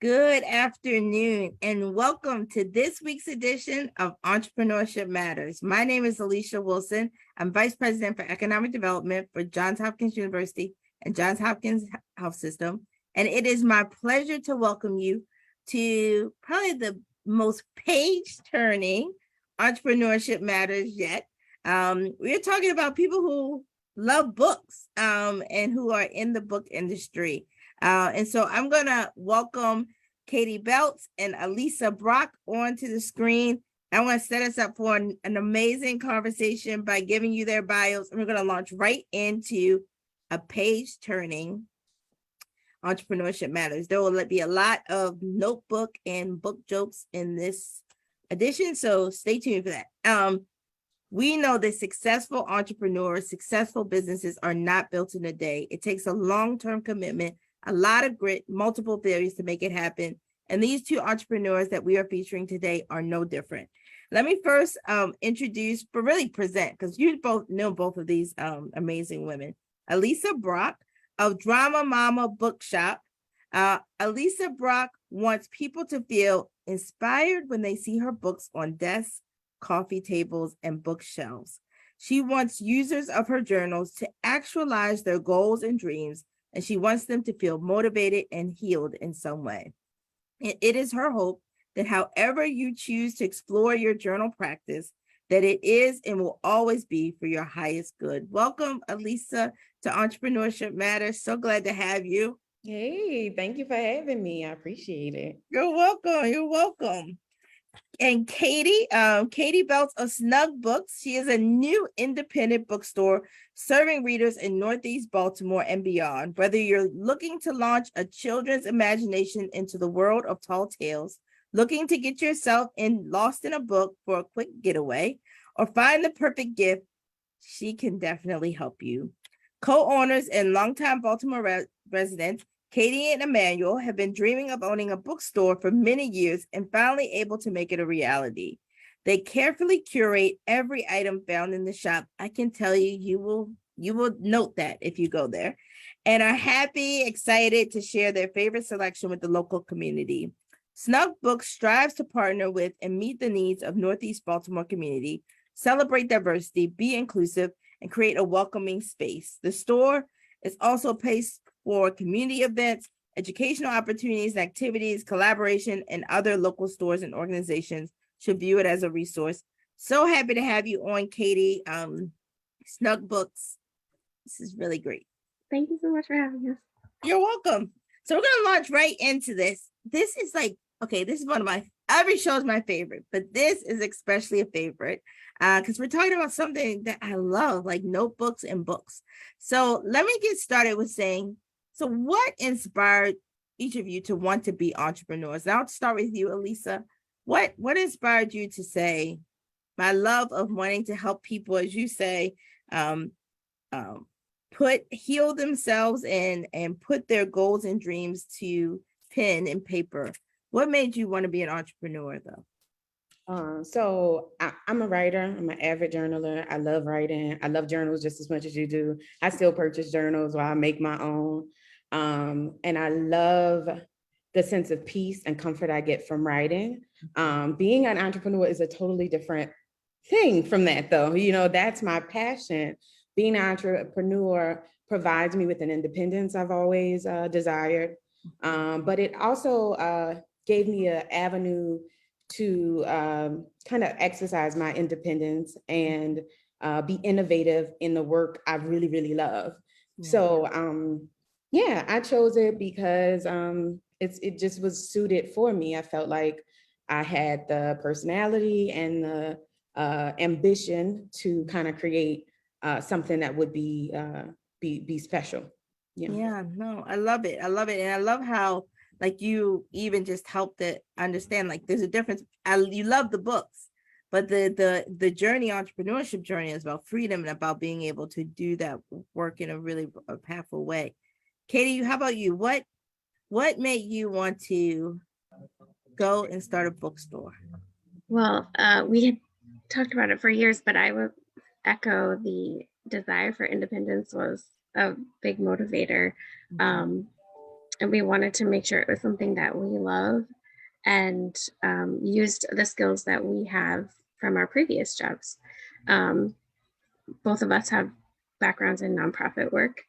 Good afternoon and welcome to this week's edition of Entrepreneurship Matters. My name is Alicia Wilson. I'm Vice President for Economic Development for Johns Hopkins University and Johns Hopkins Health System. And it is my pleasure to welcome you to probably the most page-turning Entrepreneurship Matters yet. We're talking about people who love books and who are in the book industry. And so I'm going to welcome Katie Beltz and Alisa Brock onto the screen. I want to set us up for an amazing conversation by giving you their bios. And we're going to launch right into a page-turning Entrepreneurship Matters. There will be a lot of notebook and book jokes in this edition, so stay tuned for that. We know that successful entrepreneurs, successful businesses are not built in a day. It takes a long-term commitment, a lot of grit, multiple failures to make it happen. And these two entrepreneurs that we are featuring today are no different. Let me first introduce, but really present, because you both know both of these amazing women. Alisa Brock of Drama Mama Bookshop. Alisa Brock wants people to feel inspired when they see her books on desks, coffee tables, and bookshelves. She wants users of her journals to actualize their goals and dreams, and she wants them to feel motivated and healed in some way. It is her hope that however you choose to explore your journal practice, that it is and will always be for your highest good. Welcome, Alisa, to Entrepreneurship Matters. So glad to have you. Hey, thank you for having me. I appreciate it. You're welcome. You're welcome. And Katie Beltz of Snug Books. She is a new independent bookstore serving readers in Northeast Baltimore and beyond. Whether you're looking to launch a children's imagination into the world of tall tales, looking to get yourself lost in a book for a quick getaway, or find the perfect gift, she can definitely help you. Co-owners and longtime Baltimore residents Katie and Emmanuel have been dreaming of owning a bookstore for many years and finally able to make it a reality. They carefully curate every item found in the shop. I can tell you, you will note that if you go there, and are happy, excited to share their favorite selection with the local community. Snug Books strives to partner with and meet the needs of Northeast Baltimore community, celebrate diversity, be inclusive, and create a welcoming space. The store is also a place for community events, educational opportunities, activities, collaboration, and other local stores and organizations should view it as a resource. So happy to have you on, Katie. Snug Books. This is really great. Thank you so much for having us. You're welcome. So we're going to launch right into this. This is like, okay, this is one of my, every show is my favorite, but this is especially a favorite because we're talking about something that I love, like notebooks and books. So let me get started with saying, so what inspired each of you to want to be entrepreneurs? Now I'll start with you, Alisa. What inspired you to say, my love of wanting to help people, as you say, heal themselves and put their goals and dreams to pen and paper. What made you want to be an entrepreneur, though? So I'm a writer. I'm an avid journaler. I love writing. I love journals just as much as you do. I still purchase journals while I make my own. And I love the sense of peace and comfort I get from writing. Being an entrepreneur is a totally different thing from that, though. You know, that's my passion. Being an entrepreneur provides me with an independence I've always desired. But it also gave me an avenue to kind of exercise my independence and be innovative in the work I really, really love. Yeah. So, yeah, I chose it because it just was suited for me. I felt like I had the personality and the ambition to kind of create something that would be special. Yeah, no, I love it. I love it. And I love how like you even just helped to understand like there's a difference. You love the books, but the journey, entrepreneurship journey, is about freedom and about being able to do that work in a really powerful way. Katie, how about you? What made you want to go and start a bookstore? Well, we had talked about it for years, but I would echo the desire for independence was a big motivator. and we wanted to make sure it was something that we love and used the skills that we have from our previous jobs. Both of us have backgrounds in nonprofit work,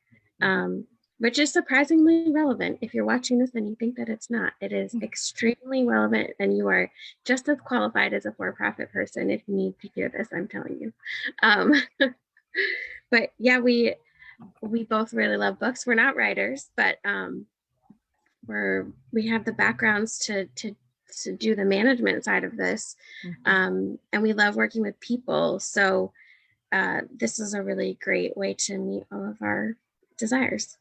which is surprisingly relevant. If you're watching this and you think that it's not, it is extremely relevant, and you are just as qualified as a for-profit person if you need to hear this, I'm telling you. But yeah, we both really love books. We're not writers, but we have the backgrounds to do the management side of this, and we love working with people. So this is a really great way to meet all of our desires.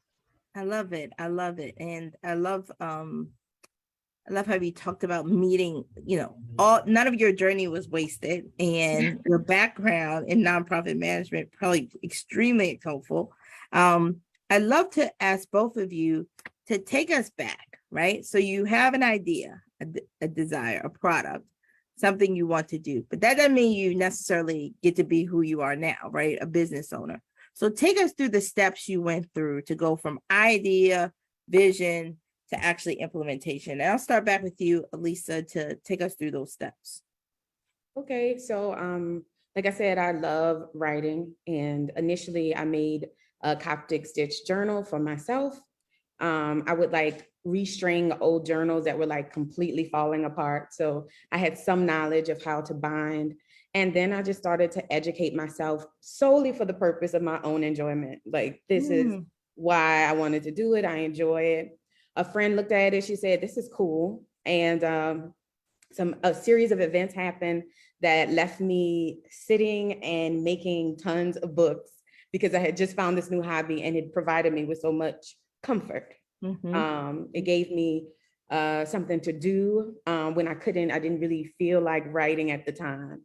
I love it. I love it. And I love how you talked about meeting, none of your journey was wasted, and your background in nonprofit management probably extremely helpful. I'd love to ask both of you to take us back, right? So you have an idea, a desire, a product, something you want to do, but that doesn't mean you necessarily get to be who you are now, right? A business owner. So take us through the steps you went through to go from idea, vision, to actually implementation. And I'll start back with you, Alisa, to take us through those steps. Okay, so like I said, I love writing, and initially I made a Coptic stitch journal for myself. I would like restring old journals that were like completely falling apart. So I had some knowledge of how to bind. And then I just started to educate myself solely for the purpose of my own enjoyment. Like, this is why I wanted to do it. I enjoy it. A friend looked at it. She said, this is cool. And a series of events happened that left me sitting and making tons of books because I had just found this new hobby, and it provided me with so much comfort. It gave me something to do when I didn't really feel like writing at the time,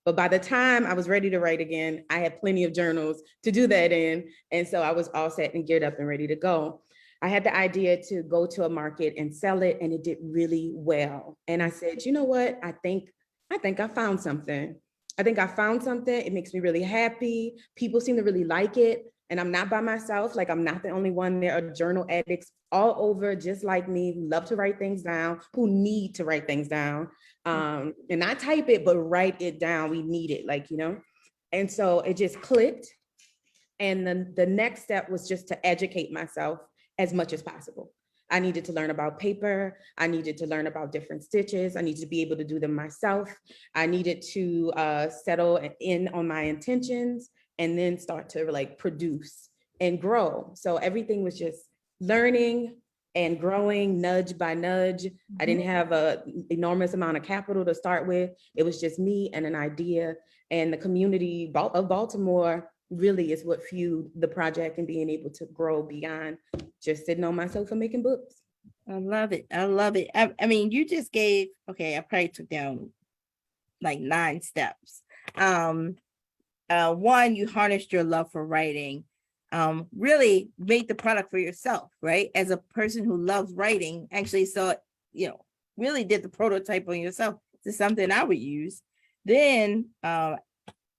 but by the time I was ready to write again, I had plenty of journals to do that in. And so I was all set and geared up and ready to go. I had the idea to go to a market and sell it, and it did really well. And I said, you know what? I think I found something. It makes me really happy. People seem to really like it. And I'm not by myself. Like, I'm not the only one. There are journal addicts all over, just like me, who love to write things down, who need to write things down. And not type it, but write it down. We need it, And so it just clicked. And then the next step was just to educate myself as much as possible. I needed to learn about paper. I needed to learn about different stitches. I needed to be able to do them myself. I needed to settle in on my intentions, and then start to like produce and grow. So everything was just learning and growing nudge by nudge. I didn't have an enormous amount of capital to start with. It was just me and an idea, and the community of Baltimore really is what fueled the project and being able to grow beyond just sitting on my sofa making books. I love it. I love it. I mean, you just gave, I probably took down like 9 steps. One, you harnessed your love for writing, really made the product for yourself, right? As a person who loves writing, actually saw, really did the prototype on yourself. This is something I would use. Then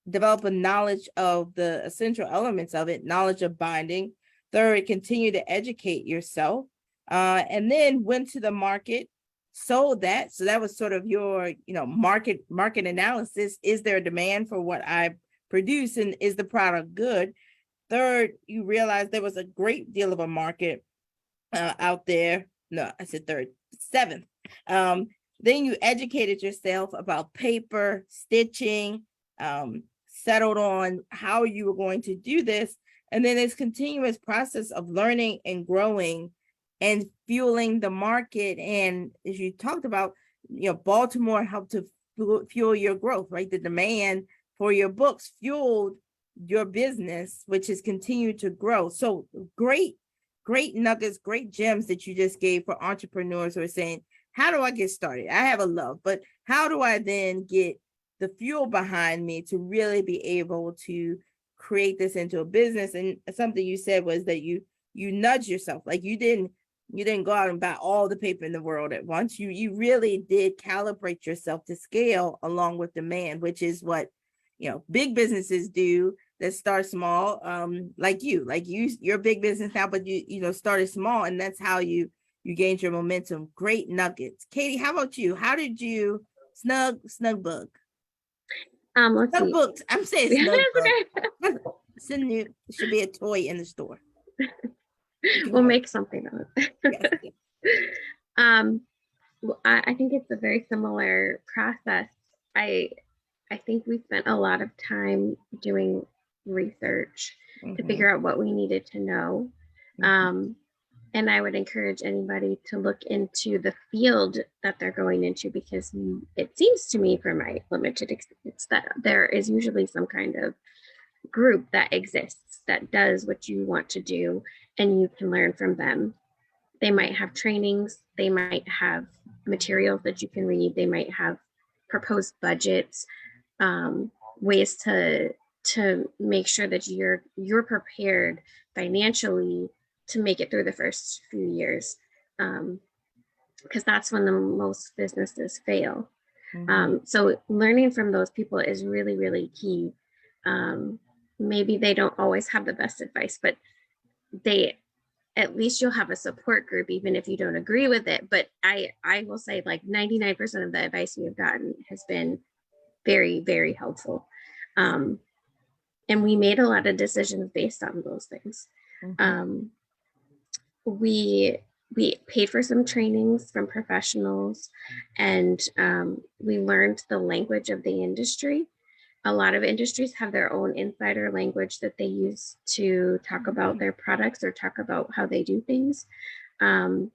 develop a knowledge of the essential elements of it, knowledge of binding. Third, continue to educate yourself. And then went to the market, sold that. So that was sort of your, market analysis. Is there a demand for what I produce, and is the product good? Third, you realized there was a great deal of a market out there. No, I said third. Seventh, then you educated yourself about paper, stitching, settled on how you were going to do this. And then this continuous process of learning and growing and fueling the market. And as you talked about, Baltimore helped to fuel your growth, right? The demand for your books fueled your business, which has continued to grow. So great nuggets, great gems that you just gave for entrepreneurs who are saying, how do I get started? I have a love, but how do I then get the fuel behind me to really be able to create this into a business? And something you said was that you nudge yourself. Like, you didn't go out and buy all the paper in the world at once. You really did calibrate yourself to scale along with demand, which is what big businesses do. that start small, like you're a big business now, but you started small, and that's how you gained your momentum. Great nuggets. Katie, how about you? How did you snug bug? Let's Snug see. books. I'm saying It's snug okay. bug. It should be a toy in the store. We'll make something of it. Yes. Well, I think it's a very similar process. I think we spent a lot of time doing research to Mhm. figure out what we needed to know. Mhm. And I would encourage anybody to look into the field that they're going into, because it seems to me, from my limited experience, that there is usually some kind of group that exists that does what you want to do, and you can learn from them. They might have trainings, they might have materials that you can read, they might have proposed budgets, ways to make sure that you're prepared financially to make it through the first few years, because that's when the most businesses fail. Mhm. So learning from those people is really, really key. Maybe they don't always have the best advice, but they at least you'll have a support group, even if you don't agree with it. But I will say, like, 99% of the advice we have gotten has been very, very helpful. And we made a lot of decisions based on those things. Mhm. We paid for some trainings from professionals, and we learned the language of the industry. A lot of industries have their own insider language that they use to talk about their products or talk about how they do things. Um,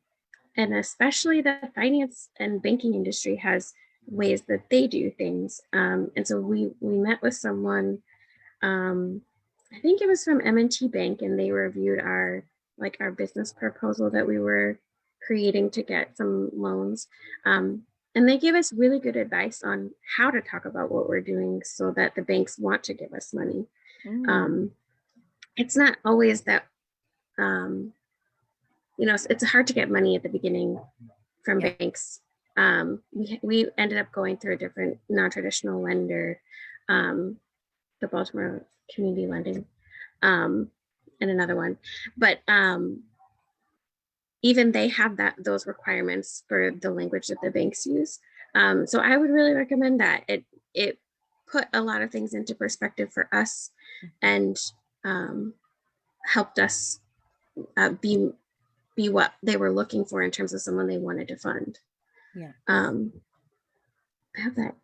and especially the finance and banking industry has ways that they do things. And so we met with someone, I think it was from M&T Bank, and they reviewed our business proposal that we were creating to get some loans. And they gave us really good advice on how to talk about what we're doing so that the banks want to give us money. Mm. It's not always that, it's hard to get money at the beginning from Yeah. banks. We ended up going through a different non-traditional lender, the Baltimore Community Lending, and another one. But even they have those requirements for the language that the banks use. So I would really recommend that. It put a lot of things into perspective for us, and helped us be what they were looking for in terms of someone they wanted to fund. Yeah. I have that.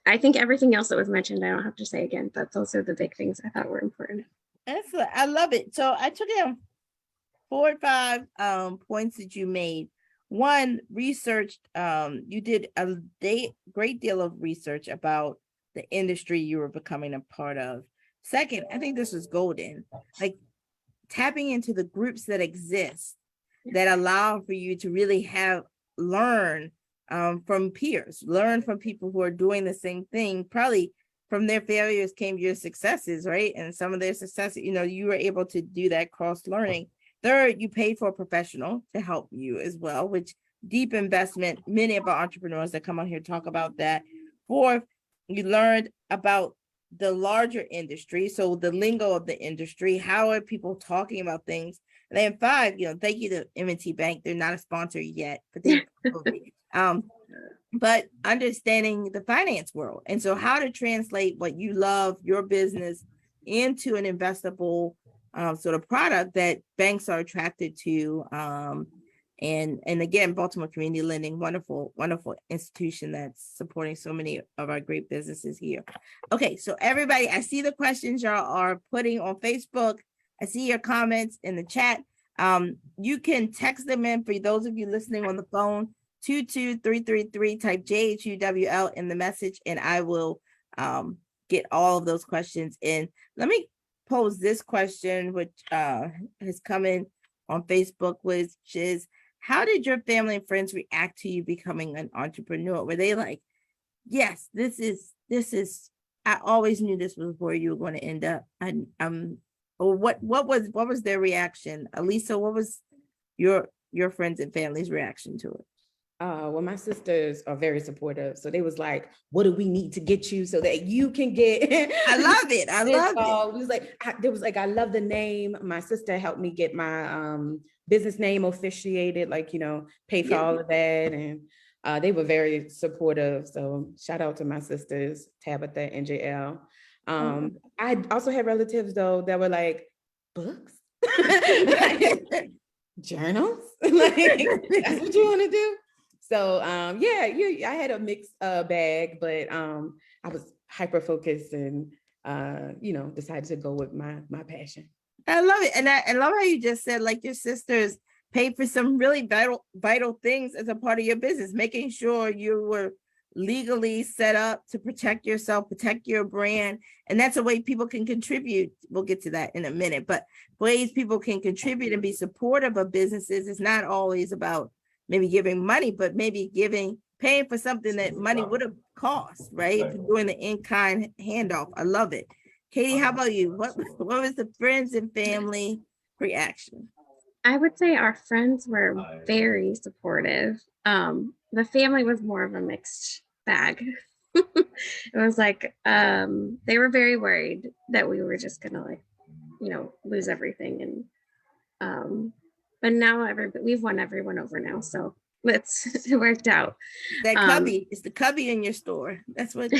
I think everything else that was mentioned, I don't have to say again, but those are the big things I thought were important. Excellent. I love it. So I took down 4 or 5 points that you made. One, researched, you did a great deal of research about the industry you were becoming a part of. Second, I think this was golden, like tapping into the groups that exist that allow for you to really learn from peers, learn from people who are doing the same thing. Probably from their failures came your successes, right? And some of their successes, you were able to do that cross learning. Third, you paid for a professional to help you as well, which deep investment. Many of our entrepreneurs that come on here talk about that. Fourth, you learned about the larger industry, so the lingo of the industry. How are people talking about things? And then 5, thank you to M&T Bank. They're not a sponsor yet, but they will be. But understanding the finance world, and so how to translate what you love, your business, into an investable sort of product that banks are attracted to. And again, Baltimore Community Lending, wonderful institution that's supporting so many of our great businesses here. Okay, so everybody, I see the questions y'all are putting on Facebook. I see your comments in the chat. You can text them in. For those of you listening on the phone, 22333, type JHUWL in the message, and I will get all of those questions in. Let me pose this question, which has come in on Facebook, which is, how did your family and friends react to you becoming an entrepreneur? Were they like, yes, this is, I always knew this was where you were going to end up? Or what was their reaction? Alisa, what was your friends and family's reaction to it? Well, my sisters are very supportive. So they was like, what do we need to get you so that you can get I love it. I love it. It was like, I love the name. My sister helped me get my business name officiated, like, pay for Yeah. all of that. And they were very supportive. So shout out to my sisters, Tabitha and JL. I also had relatives though that were like, books? Journals? Like, that's what you want to do? So I had a mixed bag, but I was hyper focused and decided to go with my passion. I love it. And I love how you just said, like, your sisters paid for some really vital things as a part of your business, making sure you were legally set up to protect yourself, protect your brand. And that's a way people can contribute. We'll get to that in a minute, but ways people can contribute and be supportive of businesses is not always about maybe giving money, but maybe paying for something that money would have cost, right? Doing the in-kind handoff. I love it. Katie, how about you? What was the friends and family reaction? I would say our friends were very supportive. The family was more of a mixed bag. It was like they were very worried that we were just gonna lose everything. And but now we've won everyone over now, so it worked out. That cubby, it's the cubby in your store. That's what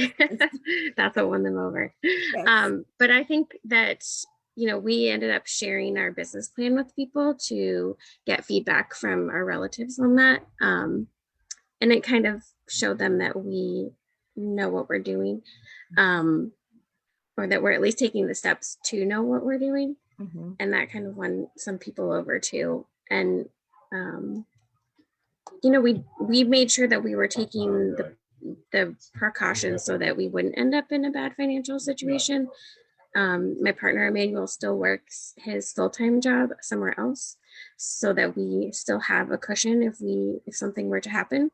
that's what won them over. yes. But I think that we ended up sharing our business plan with people to get feedback from our relatives on that. And it kind of showed them that we know what we're doing, or that we're at least taking the steps to know what we're doing. Mhm. And that kind of won some people over too. And, we made sure that we were taking the precautions so that we wouldn't end up in a bad financial situation. My partner Emmanuel still works his full-time job somewhere else, so that we still have a cushion if something were to happen.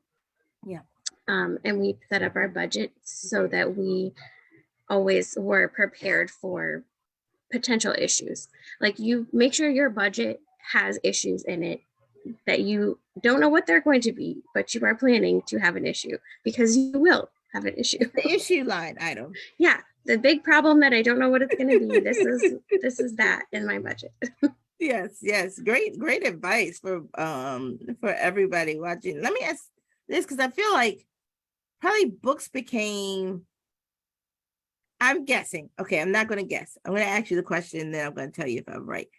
Yeah. And we set up our budget so that we always were prepared for potential issues. Like, you make sure your budget has issues in it that you don't know what they're going to be, but you are planning to have an issue, because you will have an issue. The issue line item. Yeah, the big problem that I don't know what it's going to be. This is that in my budget. Yes. Great advice for everybody watching. Let me ask this, because I feel like probably books became, I'm guessing. Okay, I'm not going to guess. I'm going to ask you the question, and then I'm going to tell you if I'm right.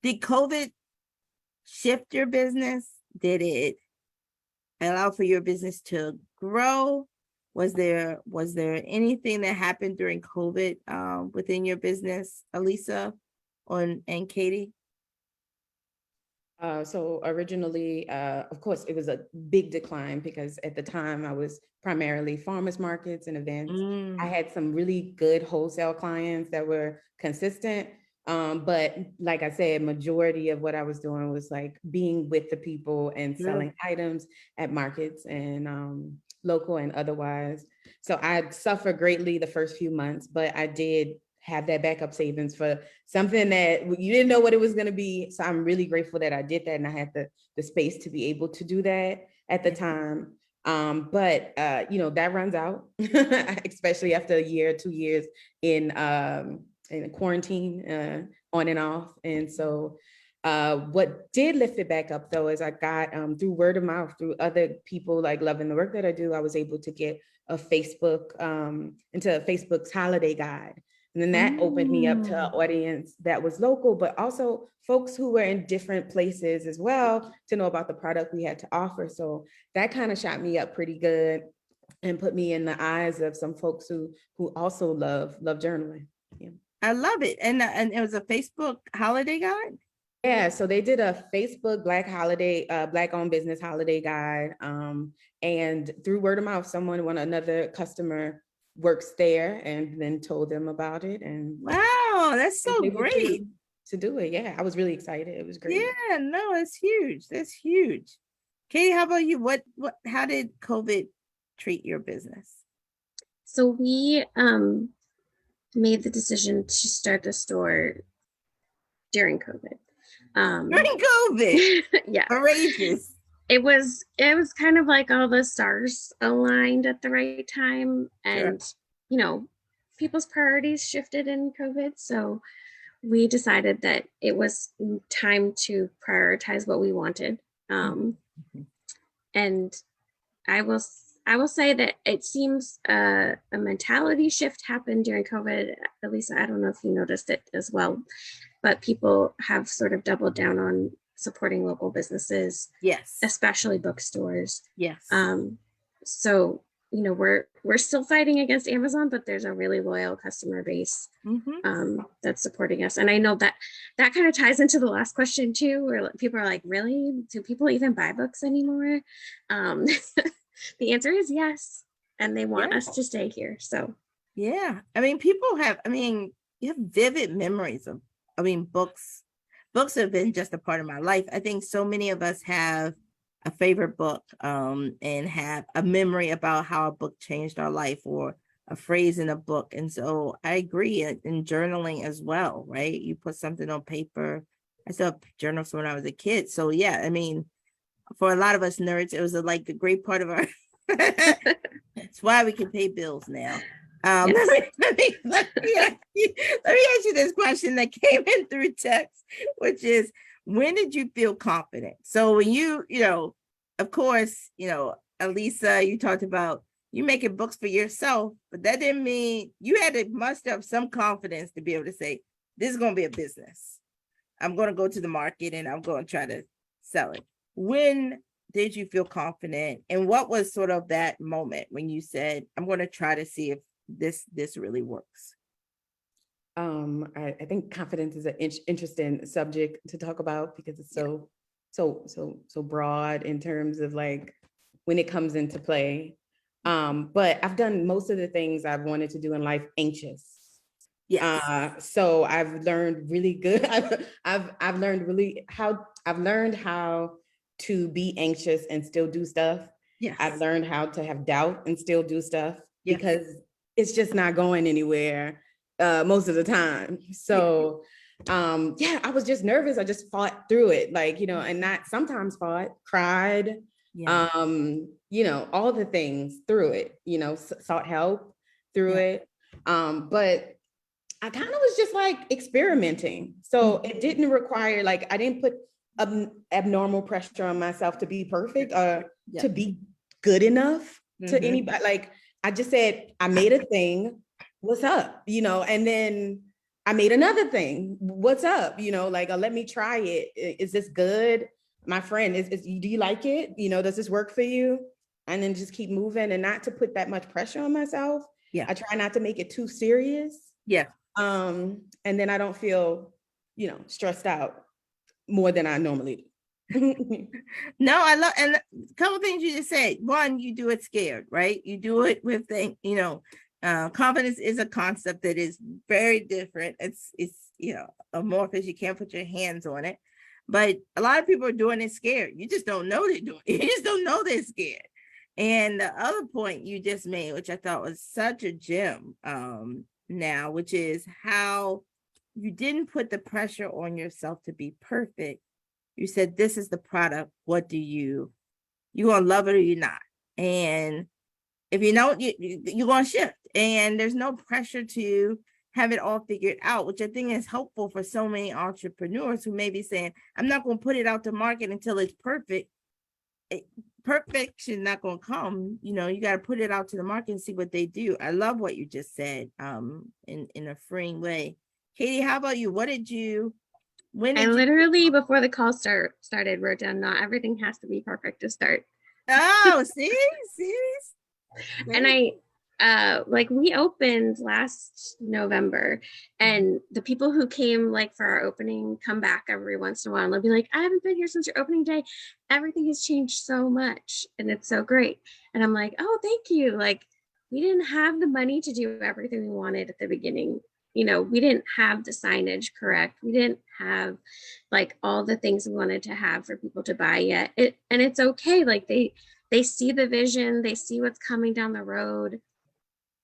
Did COVID shift your business? Did it allow for your business to grow? Was there anything that happened during COVID within your business, Alisa and Katie? So originally, of course, it was a big decline because at the time I was primarily farmers markets and events. I had some really good wholesale clients that were consistent. But like I said, majority of what I was doing was like being with the people and selling items at markets and local and otherwise. So I suffered greatly the first few months, but I did have that backup savings for something that you didn't know what it was going to be. So I'm really grateful that I did that, and I had the space to be able to do that at the time. But that runs out, especially after a year, 2 years in quarantine, on and off. And so what did lift it back up though is I got through word of mouth, through other people like loving the work that I do, I was able to get into Facebook's holiday guide. And then that opened me up to an audience that was local, but also folks who were in different places as well to know about the product we had to offer. So that kind of shot me up pretty good and put me in the eyes of some folks who also love journaling. Yeah. I love it. And it was a Facebook holiday guide? Yeah, so they did a Facebook Black owned business holiday guide. And through word of mouth, another customer works there and then told them about it. And wow, that's so great to do it. Yeah, I was really excited. It was great. Yeah, no, it's huge. That's huge. Katie, how about you? How did COVID treat your business? So we made the decision to start the store during COVID. During COVID? Yeah. Courageous. it was kind of like all the stars aligned at the right time, Sure. and people's priorities shifted in COVID. So we decided that it was time to prioritize what we wanted. Mhm. And I will say that it seems a mentality shift happened during COVID. Alisa, I don't know if you noticed it as well, but people have sort of doubled down on supporting local businesses, Yes. especially bookstores. Yes. So we're still fighting against Amazon, but there's a really loyal customer base that's supporting us. And I know that kind of ties into the last question too, where people are like, really, do people even buy books anymore? The answer is yes, and they want us to stay here. So yeah, I mean, you have vivid memories of, books. Books have been just a part of my life. I think so many of us have a favorite book, and have a memory about how a book changed our life, or a phrase in a book. And so I agree in journaling as well, right? You put something on paper. I still have journals when I was a kid. So yeah, I mean, for a lot of us nerds, it was like a great part of our it's why we can pay bills now. Yes. Let me ask you this question that came in through text, which is, when did you feel confident? So when of course, Alisa, you talked about you making books for yourself, but that didn't mean you had to muster up some confidence to be able to say, this is going to be a business. I'm going to go to the market and I'm going to try to sell it. When did you feel confident, and what was sort of that moment when you said, I'm going to try to see if this really works? I think confidence is an interesting subject to talk about, because it's so broad in terms of like when it comes into play. But I've done most of the things I've wanted to do in life anxious. Yes. So I've learned really good. I've learned how to be anxious and still do stuff. Yes. I've learned how to have doubt and still do stuff, Yes. because it's just not going anywhere most of the time. So yeah, I was just nervous. I just fought through it, and not sometimes fought, cried, Yeah. all the things through it, sought help through it. But I kind of was just like experimenting. So it didn't require, I didn't put abnormal pressure on myself to be perfect or to be good enough to anybody. Like, I just said, I made a thing, what's up? And then I made another thing, what's up? Let me try it. Is this good? My friend, do you like it? Does this work for you? And then just keep moving, and not to put that much pressure on myself. Yeah. I try not to make it too serious. Yeah. And then I don't feel, stressed out more than I normally do. No, I love, and a couple things you just said. One, you do it scared, right? You do it with confidence is a concept that is very different. It's amorphous. You can't put your hands on it, but a lot of people are doing it scared. You just don't know they're doing it. You just don't know they're scared. And the other point you just made, which I thought was such a gem, now, which is how you didn't put the pressure on yourself to be perfect. You said, this is the product. What do you gonna love it or you're not? And if you don't, you're gonna shift. And there's no pressure to have it all figured out, which I think is helpful for so many entrepreneurs who may be saying, I'm not gonna put it out to market until it's perfect. Perfection not gonna come. You got to put it out to the market and see what they do. I love what you just said, in a freeing way. Katie, how about you? When I did you? literally, before the call started, wrote down, not everything has to be perfect to start. Oh, see. And we opened last November, and the people who came for our opening come back every once in a while, and they'll be like, I haven't been here since your opening day. Everything has changed so much and it's so great. And I'm like, oh, thank you. We didn't have the money to do everything we wanted at the beginning. We didn't have the signage correct. We didn't have all the things we wanted to have for people to buy yet. And it's okay. They see the vision, they see what's coming down the road.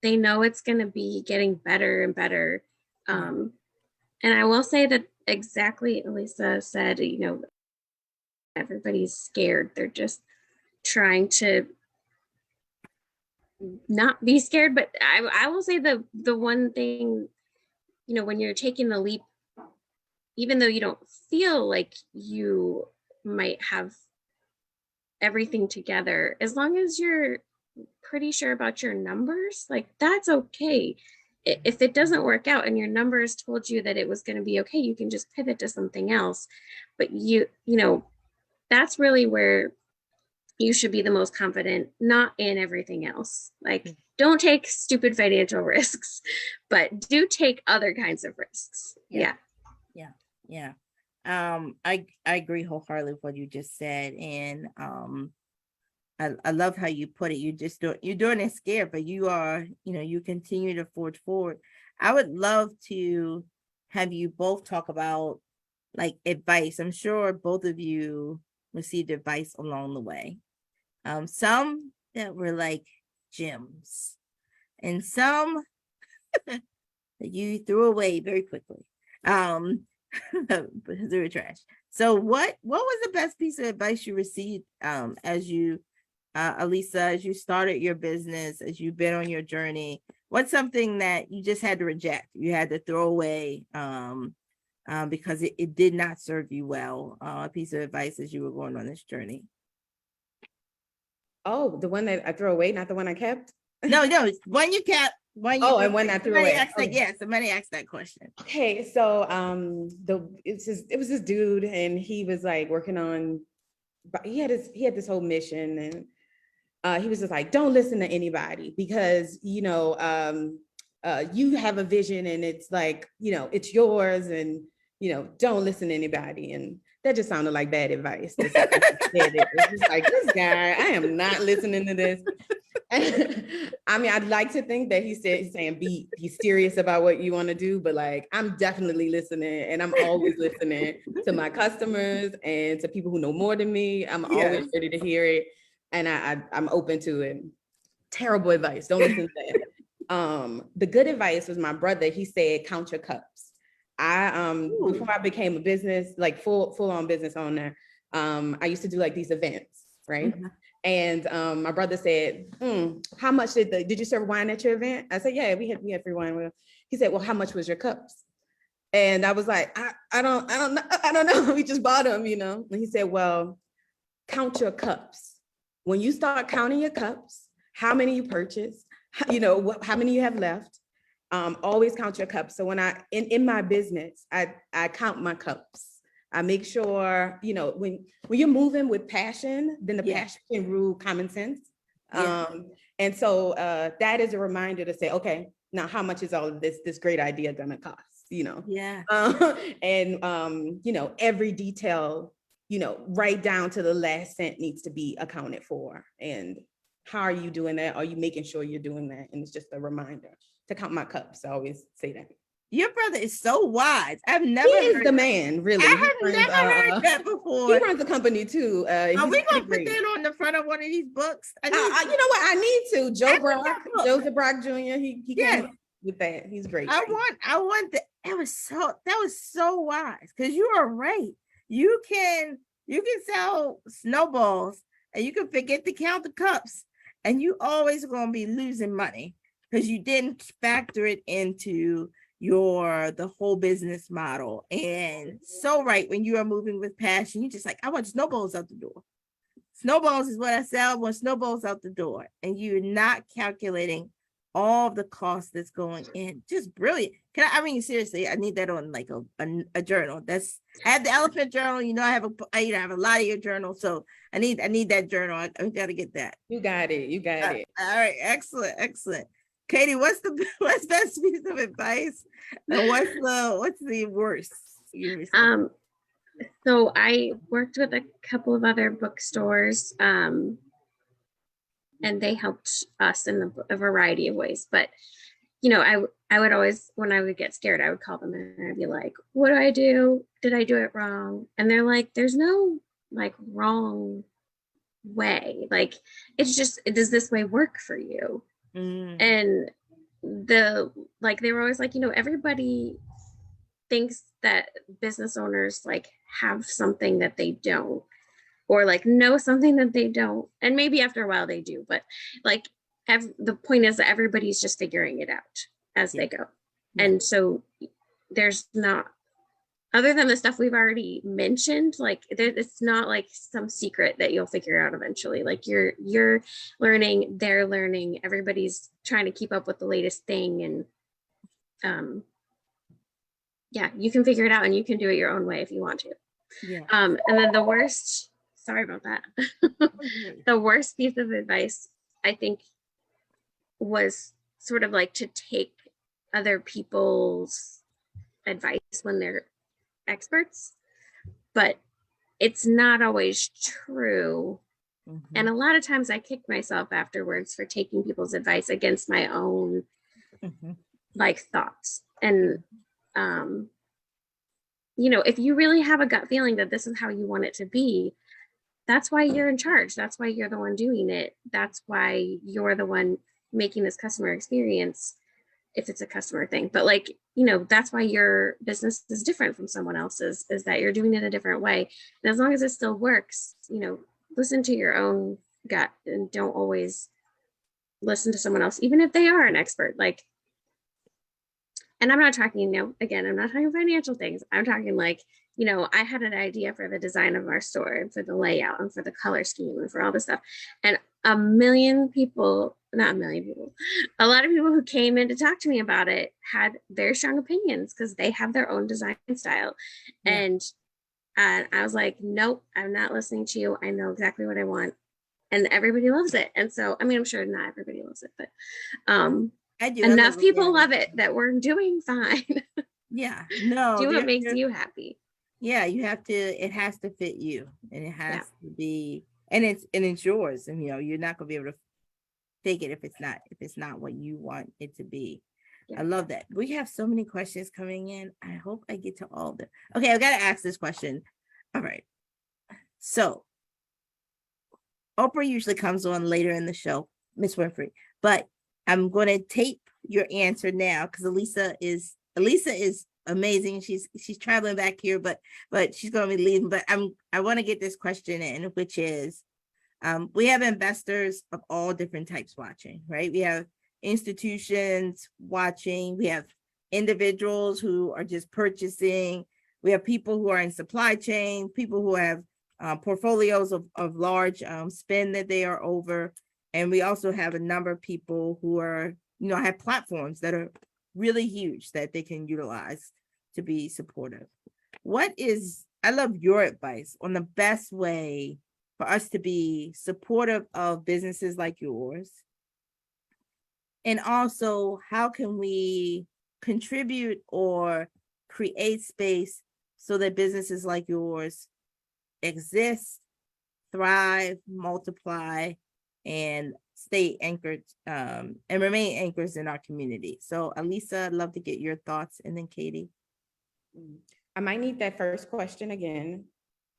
They know it's going to be getting better and better. And I will say that exactly Alisa said, everybody's scared. They're just trying to not be scared. But I will say the one thing, when you're taking the leap, even though you don't feel like you might have everything together, as long as you're pretty sure about your numbers, like that's okay. If it doesn't work out and your numbers told you that it was going to be okay, you can just pivot to something else. But that's really where you should be the most confident, not in everything else. Like, don't take stupid financial risks, but do take other kinds of risks. Yeah. I agree wholeheartedly with what you just said. And I love how you put it. You're doing it scared, but you are, you continue to forge forward. I would love to have you both talk about like advice. I'm sure both of you received advice along the way. Some that were like gems, and some that you threw away very quickly. Because they were trash. So what was the best piece of advice you received as you Alisa, as you started your business, as you've been on your journey? What's something that you just had to reject, you had to throw away because it did not serve you well? A piece of advice as you were going on this journey. Oh, the one that I threw away, not the one I kept? No, it's one you kept. And when I threw away. Somebody asked that question. Okay, so it was this dude, and he was like working on, he had this whole mission, and he was just like, don't listen to anybody, because you have a vision, and it's like, it's yours, and don't listen to anybody. And that just sounded like bad advice. It was just like, this guy, I am not listening to this. I mean, I'd like to think that he's saying be serious about what you want to do, but like, I'm definitely listening, and I'm always listening to my customers and to people who know more than me. I'm always ready to hear it, and I'm open to it. Terrible advice. Don't listen to that. The good advice was my brother. He said, count your cups. Before I became a business, like full on business owner, I used to do like these events, right? Mm-hmm. And my brother said, how much did you serve wine at your event? I said, yeah, we had free wine. He said, well, how much was your cups? And I was like, I don't know. We just bought them, And he said, well, count your cups. When you start counting your cups, how many you purchase, how many you have left, always count your cups. So when in my business, I count my cups. I make sure, when you're moving with passion, then the passion can rule common sense. And so that is a reminder to say, okay, now how much is all of this great idea gonna cost, and every detail, right down to the last cent needs to be accounted for. And how are you doing that? Are you making sure you're doing that? And it's just a reminder to count my cups. I always say that. Your brother is so wise. I've never heard the man, really. I have never heard that before. He runs a company too. Are we gonna put that on the front of one of these books? You know what? I need to. Joseph Brock Jr. He came up with that. He's great. I want that. That was so wise, because you are right. You can sell snowballs and you can forget to count the cups, and you always gonna be losing money because you didn't factor it into the whole business model. And so right, when you are moving with passion, you're just like, I want snowballs out the door. Snowballs is what I sell. I want snowballs out the door. And you're not calculating all of the costs that's going in. Just brilliant. Seriously, I need that on like a journal. I have the elephant journal. I have a lot of your journals. So I need that journal. I got to get that. You got it. All right. Excellent. Katie, what's the best piece of advice, and what's the worst? So I worked with a couple of other bookstores, and they helped us in a variety of ways. But I would always, when I would get scared, I would call them and I'd be like, "What do I do? Did I do it wrong?" And they're like, "There's no like wrong way. Like, it's just, does this way work for you?" And they were always like, everybody thinks that business owners like have something that they don't. or like know something that they don't. And maybe after a while they do, but like the point is that everybody's just figuring it out as they go. Yeah. And so there's not, other than the stuff we've already mentioned, like it's not like some secret that you'll figure out eventually. Like you're learning, they're learning, everybody's trying to keep up with the latest thing. And yeah, you can figure it out and you can do it your own way if you want to. Yeah. And then the worst, sorry about that. The worst piece of advice, I think, was sort of like to take other people's advice when they're experts, but it's not always true. And a lot of times I kick myself afterwards for taking people's advice against my own like thoughts. And you know, if you really have a gut feeling that this is how you want it to be, that's why you're in charge. That's why you're the one doing it. That's why you're the one making this customer experience, if it's a customer thing. But like, you know, that's why your business is different from someone else's, is that you're doing it a different way. And as long as it still works, you know, listen to your own gut and don't always listen to someone else, even if they are an expert. Like, and I'm not talking, you know, again, I'm not talking financial things. I'm talking like, you know, I had an idea for the design of our store and for the layout and for the color scheme and for all this stuff. And a million people, not a million people, a lot of people who came in to talk to me about it had very strong opinions because they have their own design style. Yeah. And I was like, nope, I'm not listening to you. I know exactly what I want. And everybody loves it. And so, I mean, I'm sure not everybody loves it, but I do. Enough people love it that we're doing fine. Yeah. No. Do what makes you happy. Yeah, you have to, it has to fit you, and it has to be, and it's yours. And you know, you're not gonna be able to fake it if it's not what you want it to be. Yeah. I love that. We have so many questions coming in. I hope I get to all of them. Okay, I've got to ask this question. All right. So Oprah usually comes on later in the show, Miss Winfrey, but I'm going to tape your answer now because Alisa is amazing. She's traveling back here, but she's going to be leaving. But I want to get this question in, which is, we have investors of all different types watching, right? We have institutions watching. We have individuals who are just purchasing. We have people who are in supply chain, people who have portfolios of large spend that they are over. And we also have a number of people who are, you know, have platforms that are really huge that they can utilize to be supportive. I love your advice on the best way for us to be supportive of businesses like yours. And also, how can we contribute or create space so that businesses like yours exist, thrive, multiply, and stay anchored and remain anchors in our community. So Alisa, I'd love to get your thoughts, and then Katie. I might need that first question again,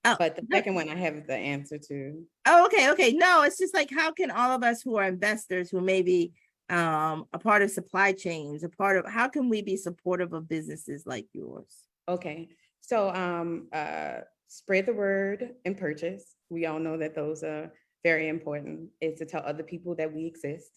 but the second one I have the answer to. Oh, okay. No, it's just like, how can all of us who are investors, who may be a part of supply chains, how can we be supportive of businesses like yours? Okay, so spread the word and purchase. We all know that those are very important, is to tell other people that we exist.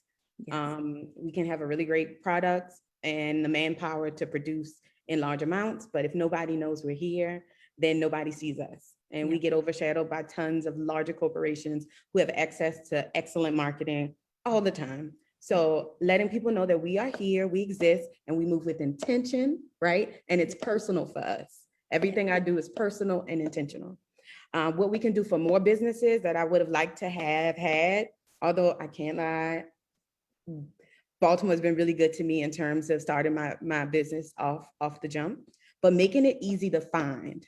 Yes. We can have a really great product and the manpower to produce in large amounts, but if nobody knows we're here, then nobody sees us. And we get overshadowed by tons of larger corporations who have access to excellent marketing all the time. So letting people know that we are here, we exist, and we move with intention, right? And it's personal for us. Everything I do is personal and intentional. What we can do for more businesses that I would have liked to have had, although I can't lie, Baltimore has been really good to me in terms of starting my business off the jump, but making it easy to find,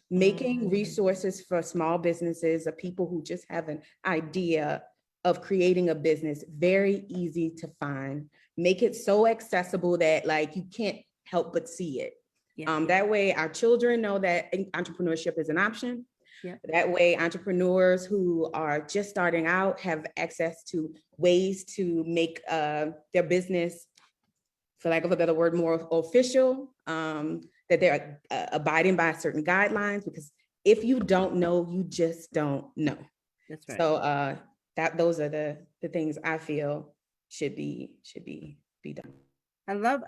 making resources for small businesses or people who just have an idea of creating a business very easy to find, make it so accessible that like you can't help but see it. That way our children know that entrepreneurship is an option. That way entrepreneurs who are just starting out have access to ways to make their business, for lack of a better word, more official, that they're abiding by certain guidelines, because if you don't know, you just don't know. That's right. So those are the things I feel should be done. I love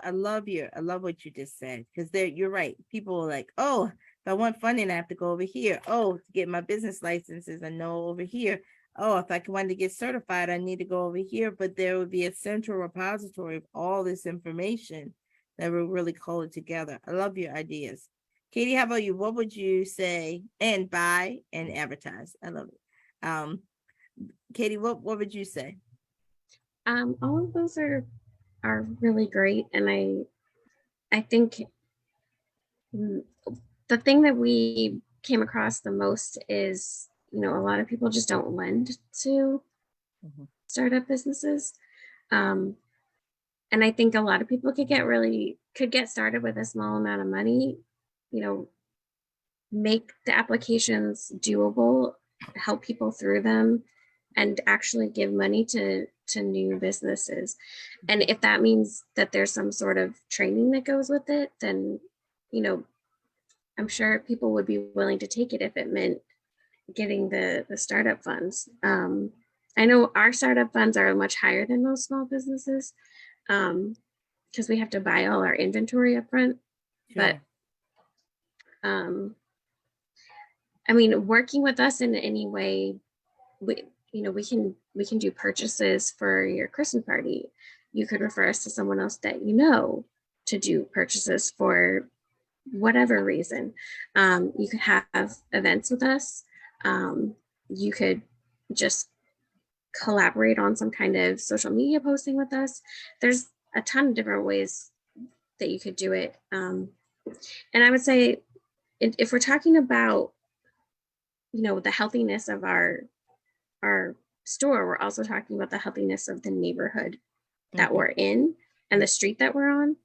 what you just said, because you're right. People are like, oh, if I want funding, I have to go over here. Oh, to get my business licenses, I know over here. Oh, if I want to get certified, I need to go over here. But there would be a central repository of all this information that will really call it together. I love your ideas. Katie, how about you? What would you say? And buy and advertise. I love it. Katie, what would you say? All of those are really great, and I think the thing that we came across the most is, a lot of people just don't lend to startup businesses. And I think a lot of people could get started with a small amount of money, make the applications doable, help people through them, and actually give money to new businesses. And if that means that there's some sort of training that goes with it, then, I'm sure people would be willing to take it if it meant getting the startup funds. I know our startup funds are much higher than most small businesses, because we have to buy all our inventory up front. Sure. But I mean, working with us in any way, we can do purchases for your Christmas party. You could refer us to someone else that to do purchases for whatever reason. You could have events with us. You could just collaborate on some kind of social media posting with us. There's a ton of different ways that you could do it. And I would say, if we're talking about, the healthiness of our store, we're also talking about the healthiness of the neighborhood that we're in and the street that we're on.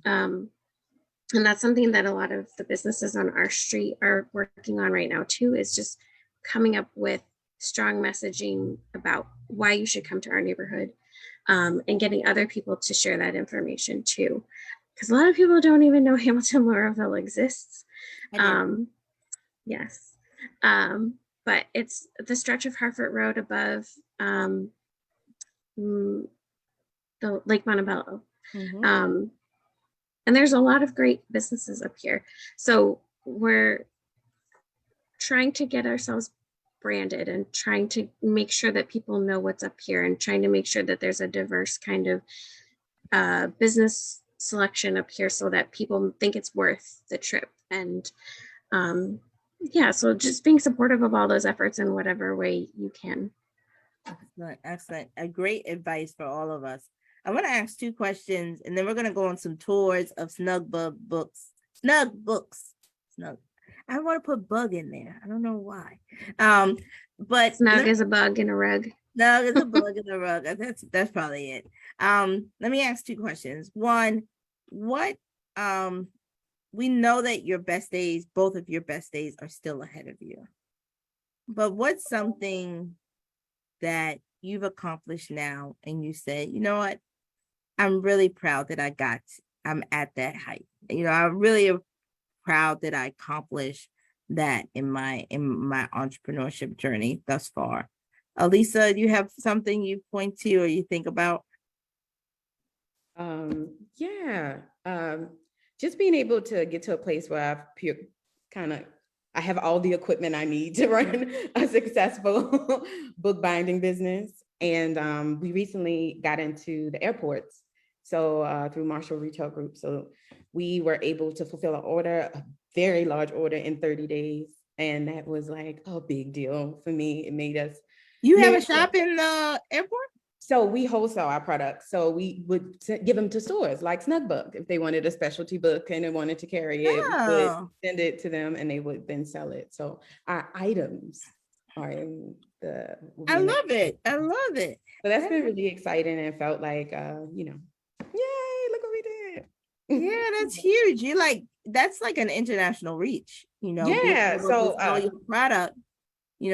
And that's something that a lot of the businesses on our street are working on right now too, is just coming up with strong messaging about why you should come to our neighborhood, and getting other people to share that information too. Because a lot of people don't even know Hamilton Laurelville exists. Yes. But it's the stretch of Hartford Road above the Lake Montebello. And there's a lot of great businesses up here. So we're trying to get ourselves branded and trying to make sure that people know what's up here, and trying to make sure that there's a diverse kind of business selection up here so that people think it's worth the trip. And so just being supportive of all those efforts in whatever way you can. Excellent. A great advice for all of us. I want to ask 2 questions, and then we're going to go on some tours of Snug books. I want to put bug in there. I don't know why. But Snug is a bug in a rug. Snug is a bug in a rug. That's probably it. Let me ask 2 questions. One, what we know that your best days, both of your best days, are still ahead of you. But what's something that you've accomplished now and you say, you know what, I'm really proud that I'm at that height. I'm really proud that I accomplished that in my entrepreneurship journey thus far. Alisa, do you have something you point to or you think about? Just being able to get to a place where I have all the equipment I need to run a successful bookbinding business. And we recently got into the airports. So through Marshall Retail Group. So we were able to fulfill a very large order in 30 days. And that was like a big deal for me. It made us. You have a shop in the airport? So we wholesale our products. So we would give them to stores like Snugbook. If they wanted a specialty book and they wanted to carry it, we would send it to them and they would then sell it. So our items are in the. I love it. So that's been really exciting and felt like, yay, look what we did. Yeah, that's huge. That's like an international reach, Yeah. So your product. You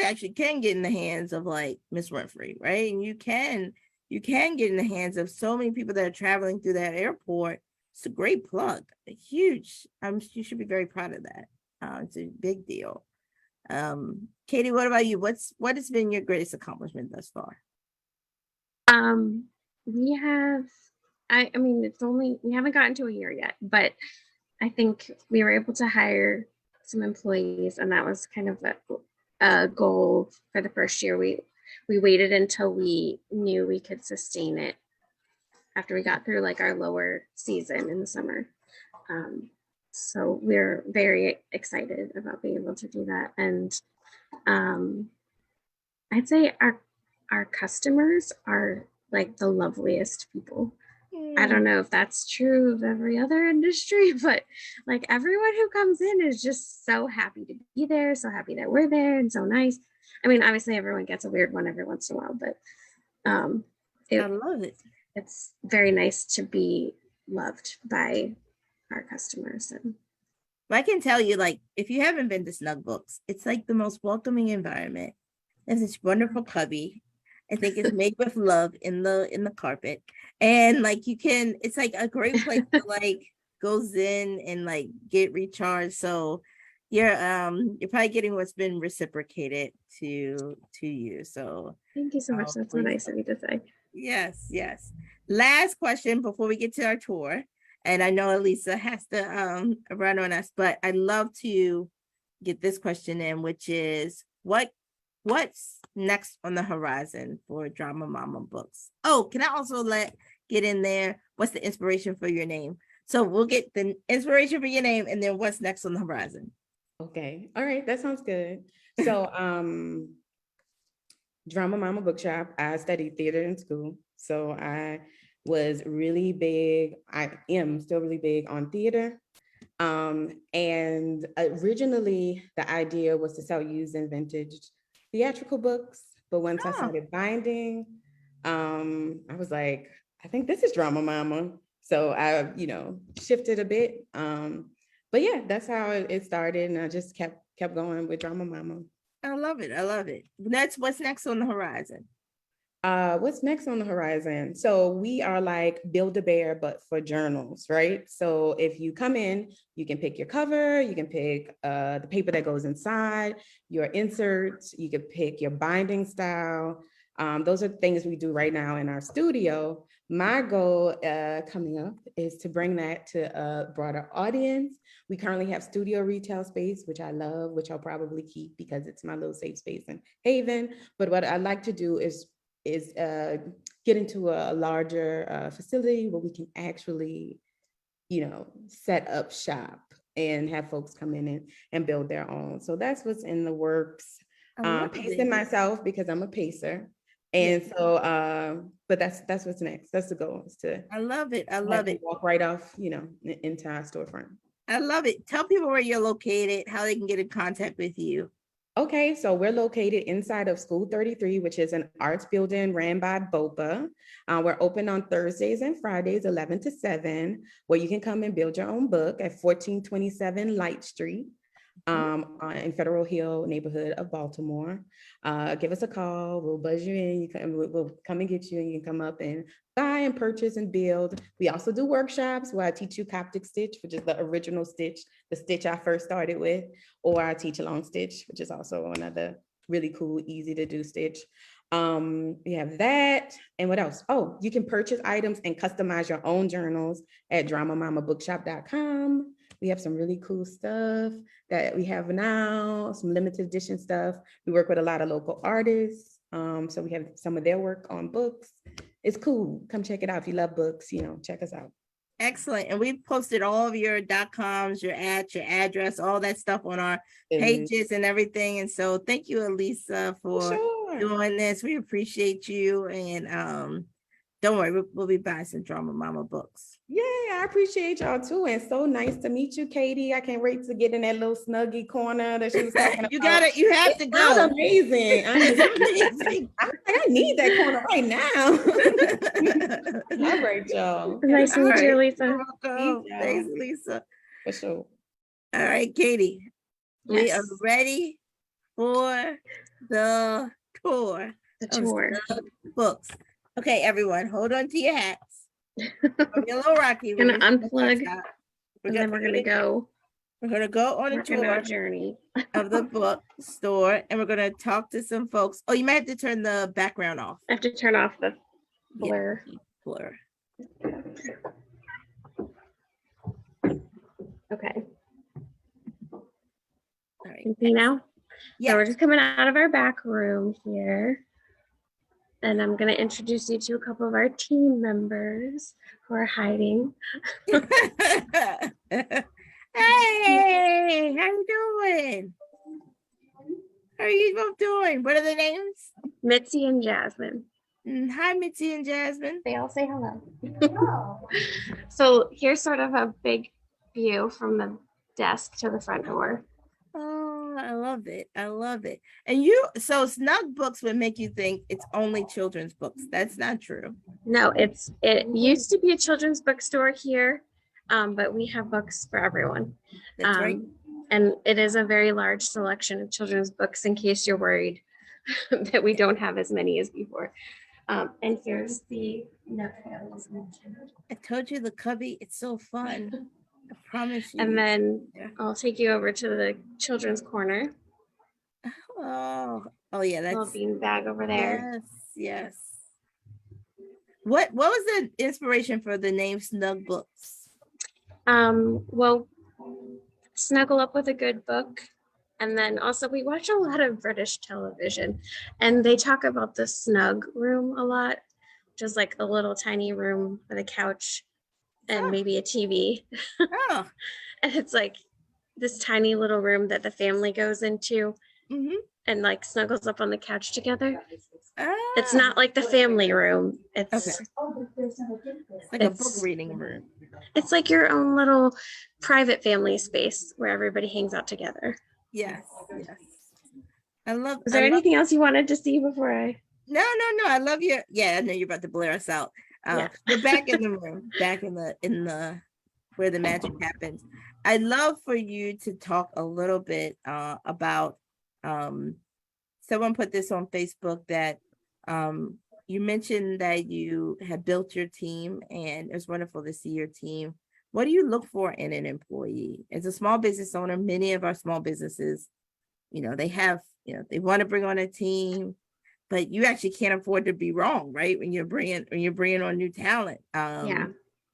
actually can get in the hands of like Miss Winfrey, right? And you can get in the hands of so many people that are traveling through that airport. It's a great plug, huge. You should be very proud of that. It's a big deal. Katie, what about you? What has been your greatest accomplishment thus far? We have, I mean, we haven't gotten to a year yet, but I think we were able to hire some employees, and that was kind of a goal for the first year. We waited until we knew we could sustain it after we got through like our lower season in the summer. So we're very excited about being able to do that. And I'd say our customers are like the loveliest people. I don't know if that's true of every other industry, but like everyone who comes in is just so happy to be there, so happy that we're there, and so nice. I mean, obviously everyone gets a weird one every once in a while, but I love it. It's very nice to be loved by our customers. And I can tell you, like, if you haven't been to Snug Books, it's like the most welcoming environment. There's this wonderful cubby. I think it's made with love in the carpet. And like it's like a great place to like go zen and like get recharged. So you're probably getting what's been reciprocated to you. So thank you so much. That's so nice of you to say. Yes. Last question before we get to our tour. And I know Alisa has to run on us, but I'd love to get this question in, which is what's next on the horizon for Drama Mama Books? Oh, can I also get in there? What's the inspiration for your name? So we'll get the inspiration for your name and then what's next on the horizon. Okay. All right. That sounds good. So, Drama Mama Bookshop, I studied theater in school. So I was really big. I am still really big on theater. And originally the idea was to sell used and vintage theatrical books. But once I started binding, I was like, I think this is Drama Mama. So I, shifted a bit. But yeah, that's how it started. And I just kept going with Drama Mama. I love it. That's what's next on the horizon. What's next on the horizon? So we are like Build-A-Bear, but for journals, right? So if you come in, you can pick your cover, you can pick the paper that goes inside, your inserts, you can pick your binding style. Those are things we do right now in our studio. My goal coming up is to bring that to a broader audience. We currently have studio retail space, which I love, which I'll probably keep because it's my little safe space in Haven. But what I'd like to do is get into a larger facility where we can actually, set up shop and have folks come in and build their own. So that's what's in the works. Pacing myself because I'm a pacer. And so, but that's what's next. That's the goal, is to I love it. walk right off, into our storefront. I love it. Tell people where you're located, how they can get in contact with you. Okay, so we're located inside of School 33, which is an arts building ran by BOPA. We're open on Thursdays and Fridays, 11 to 7, where you can come and build your own book at 1427 Light Street in Federal Hill neighborhood of Baltimore. Give us a call. We'll buzz you in. We'll come and get you, and you can come up and buy and purchase and build. We also do workshops where I teach you Coptic stitch, which is the original stitch, the stitch I first started with, or I teach long stitch, which is also another really cool, easy to do stitch. We have that. And what else? Oh, you can purchase items and customize your own journals at dramamamabookshop.com. We have some really cool stuff that we have now, some limited edition stuff. We work with a lot of local artists. So we have some of their work on books. It's cool. Come check it out. If you love books, check us out. Excellent. And we've posted all of your .coms, your ads, your address, all that stuff on our pages and everything. And so thank you, Alisa, for doing this. We appreciate you. And don't worry, we'll be buying some Drama Mama books. Yeah, I appreciate y'all too. And so nice to meet you, Katie. I can't wait to get in that little snuggie corner that she was talking about. You have to go. Sounds amazing. I need that corner right now. All right, y'all. Nice to meet you, Alisa. Thanks, Lisa. For sure. All right, Katie. Yes. We are ready for the tour. The tour. Books. Okay, everyone, hold on to your hats. Be a little rocky. We're gonna unplug, and then we're gonna go. We're gonna go on a Working our tour journey. of the bookstore, and we're gonna talk to some folks. Oh, you might have to turn the background off. I have to turn off the Yeah, blur. blur. Okay. All right. Can you see now? So Yeah. we're just coming out of our back room here. And I'm going to introduce you to a couple of our team members who are hiding. Hey, how you doing? How are you both doing? What are the names? Mitzi and Jasmine. Hi, Mitzi and Jasmine. They all say hello. So here's sort of a big view from the desk to the front door. Oh, I love it. I love it. And so Snug Books would make you think it's only children's books. That's not true. No, it used to be a children's bookstore here, but we have books for everyone. That's right. And it is a very large selection of children's books in case you're worried that we don't have as many as before. And here's the note that I was mentioned. I told you the cubby, it's so fun. I promise you. And then Yeah. I'll take you over to the children's corner. Oh yeah, Little that's bean bag over there. yes. What was the inspiration for the name Snug Books? Well, snuggle up with a good book. And then also we watch a lot of British television, and they talk about the snug room a lot, which is like a little tiny room with a couch and maybe a TV. Oh. And it's like this tiny little room that the family goes into and like snuggles up on the couch together. It's not like the family room. It's like a book reading room. It's like your own little private family space where everybody hangs out together. Yes. I love. Is there anything else you wanted to see before I? No. I love your. Yeah, I know you're about to blare us out. We're back in the room, back in the where the magic happens. I'd love for you to talk a little bit about. Someone put this on Facebook that you mentioned that you have built your team, and it's wonderful to see your team. What do you look for in an employee? As a small business owner, many of our small businesses, they have, they want to bring on a team, but you actually can't afford to be wrong, right? When you're bringing on new talent. Yeah.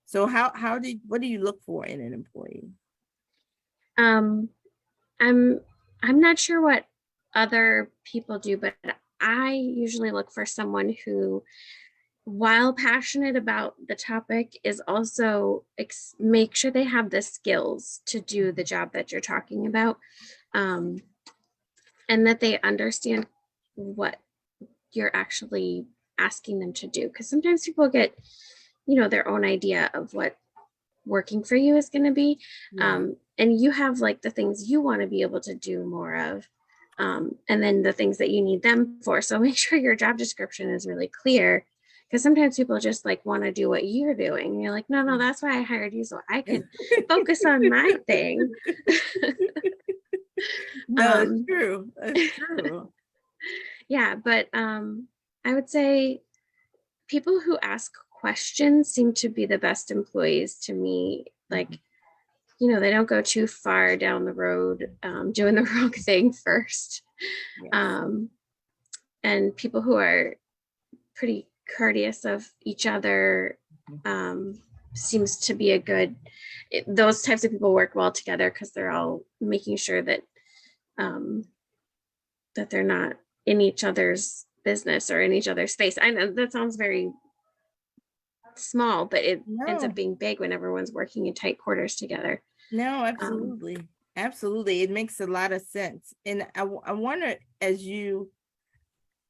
So what do you look for in an employee? I'm not sure what other people do, but I usually look for someone who, while passionate about the topic, is also make sure they have the skills to do the job that you're talking about, and that they understand what you're actually asking them to do. Because sometimes people get, their own idea of what working for you is going to be, and you have like the things you want to be able to do more of, and then the things that you need them for. So make sure your job description is really clear. Because sometimes people just like want to do what you're doing. And you're like, no, that's why I hired you, so I can focus on my thing. No, it's true. It's true. Yeah, but I would say people who ask questions seem to be the best employees to me. Like, they don't go too far down the road doing the wrong thing first. Yes. And people who are pretty courteous of each other seems to be those types of people work well together because they're all making sure that that they're not in each other's business or in each other's space. I know that sounds very small, but it ends up being big when everyone's working in tight quarters together. No, absolutely. Absolutely. It makes a lot of sense. And I wonder, as you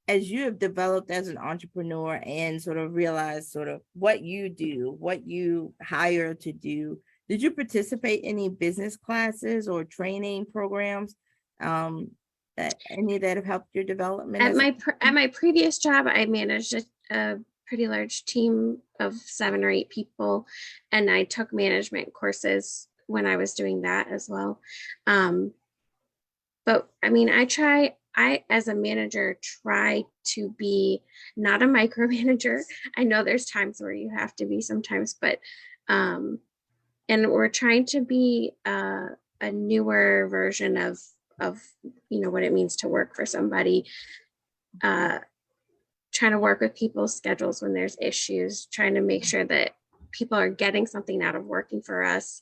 have developed as an entrepreneur and sort of realized sort of what you do, what you hire to do, did you participate in any business classes or training programs that have helped your development? At my previous job, I managed a pretty large team of 7 or 8 people, and I took management courses when I was doing that as well. But I mean, I, as a manager, try to be not a micromanager. I know there's times where you have to be sometimes, but, and we're trying to be a newer version of what it means to work for somebody, trying to work with people's schedules when there's issues, trying to make sure that people are getting something out of working for us.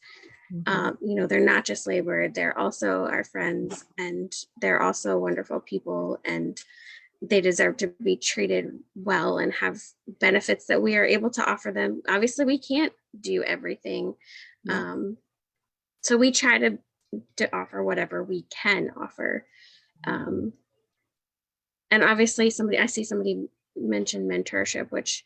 They're not just labor, they're also our friends, and they're also wonderful people, and they deserve to be treated well and have benefits that we are able to offer them. Obviously, we can't do everything. So we try to offer whatever we can offer. And obviously I see somebody mention mentorship, which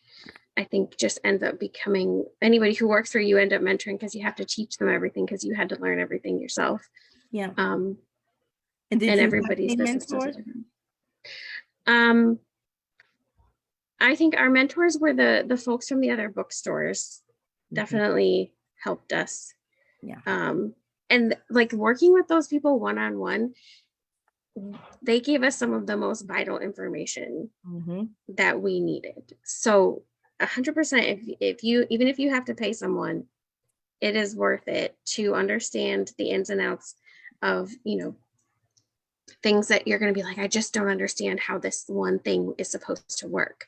I think just ends up becoming, anybody who works for you end up mentoring because you have to teach them everything because you had to learn everything yourself. Yeah. And did you have everybody's any business does mentors? it different. I think our mentors were the folks from the other bookstores. Definitely helped us. Yeah. And like working with those people one-on-one, they gave us some of the most vital information that we needed. So 100%, if you, even if you have to pay someone, it is worth it to understand the ins and outs of, things that you're going to be like, I just don't understand how this one thing is supposed to work.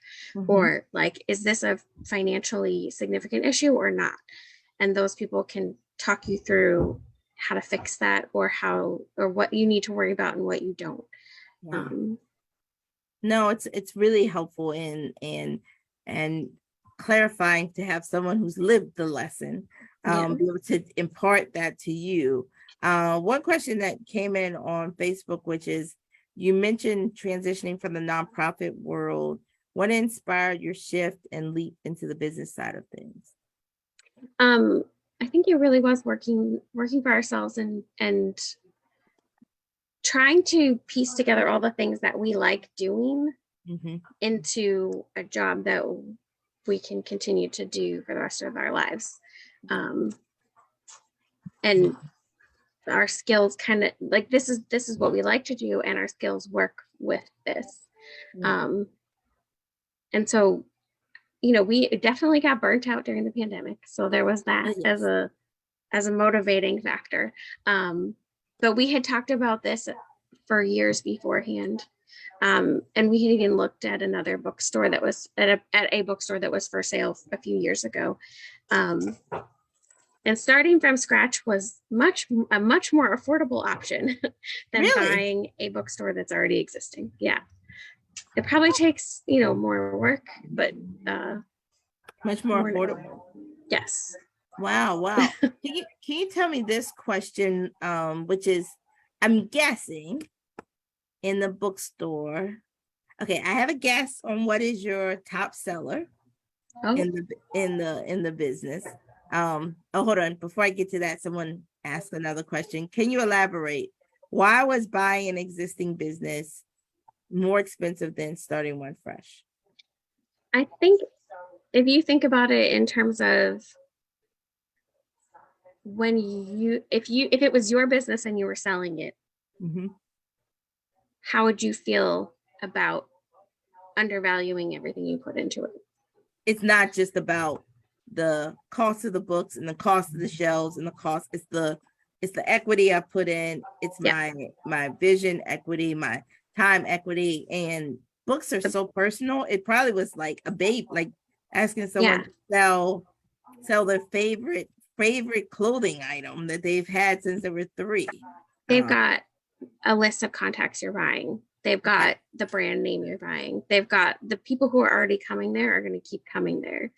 Or like, is this a financially significant issue or not? And those people can talk you through how to fix that, or what you need to worry about and what you don't. Yeah. No, it's really helpful and clarifying to have someone who's lived the lesson, be able to impart that to you. One question that came in on Facebook, which is, you mentioned transitioning from the nonprofit world. What inspired your shift and leap into the business side of things? I think it really was working for ourselves and trying to piece together all the things that we like doing into a job that we can continue to do for the rest of our lives. And our skills kind of like, this is what we like to do, and our skills work with this. And so, we definitely got burnt out during the pandemic. So there was that as a motivating factor. But we had talked about this for years beforehand. And we had even looked at another bookstore that was at a bookstore that was for sale a few years ago. And starting from scratch was a much more affordable option than buying a bookstore that's already existing. Yeah. It probably takes, more work, but much more affordable. Yes. Wow. Can you tell me this question, which is, I'm guessing in the bookstore. Okay, I have a guess on what is your top seller in the business. Hold on. Before I get to that, someone asked another question. Can you elaborate? Why was buying an existing business more expensive than starting one fresh? I think if you think about it in terms of if it was your business and you were selling it, how would you feel about undervaluing everything you put into it? It's not just about the cost of the books and the cost of the shelves and the cost. It's the equity I put in. It's my vision equity, my time equity, and books are so personal. It probably was like a babe, like asking someone to sell their favorite clothing item that they've had since they were 3. They've got a list of contacts you're buying. They've got the brand name you're buying. They've got the people who are already coming there are going to keep coming there.